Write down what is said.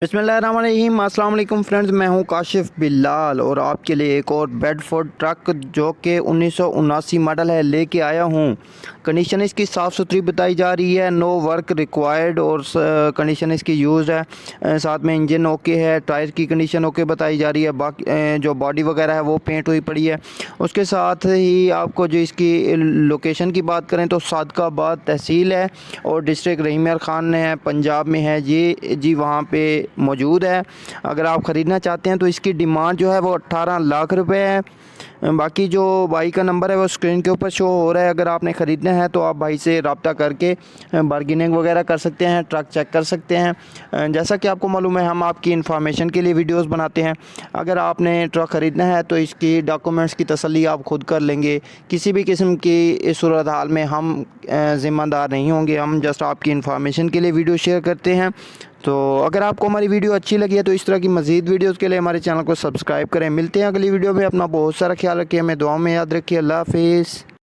बिस्मिल्लाहिर्रहमानिर्रहीम अस्सलाम वालेकुम फ्रेंड्स, मैं हूं काशिफ बिलाल और आपके लिए एक और बेडफोर्ड ट्रक जो कि 1979 मॉडल है लेके आया हूं। कंडीशन इसकी साफ़ सुथरी बताई जा रही है, नो वर्क रिक्वायर्ड और कंडीशन इसकी यूज़ है। साथ में इंजन ओके है, टायर की कंडीशन ओके बताई जा रही है। बाकी जो बॉडी वगैरह है वो पेंट हुई पड़ी है। उसके साथ ही आपको जो इसकी लोकेशन की बात करें तो सादकाबाद तहसील है और डिस्ट्रिक्ट रहीम यार खान है, पंजाब में है ये जी, वहाँ पे मौजूद है। अगर आप ख़रीदना चाहते हैं तो इसकी डिमांड जो है वो 18 लाख रुपए है। बाकी जो भाई का नंबर है वो स्क्रीन के ऊपर शो हो रहा है। अगर आपने ख़रीदना है तो आप भाई से रब्ता करके बार्गेनिंग वगैरह कर सकते हैं, ट्रक चेक कर सकते हैं। जैसा कि आपको मालूम है हम आपकी इन्फॉर्मेशन के लिए वीडियोस बनाते हैं। अगर आपने ट्रक ख़रीदना है तो इसकी डॉक्यूमेंट्स की तसल्ली आप खुद कर लेंगे। किसी भी किस्म की सूरत हाल में हम ज़िम्मेदार नहीं होंगे, हम जस्ट आपकी इन्फॉर्मेशन के लिए वीडियो शेयर करते हैं। तो अगर आपको हमारी वीडियो अच्छी लगी है तो इस तरह की मज़ीद वीडियोस के लिए हमारे चैनल को सब्सक्राइब करें। मिलते हैं अगली वीडियो में। अपना बहुत सारा ख्याल रखिए, हमें दुआ में याद रखिए। अल्लाह हाफिज़।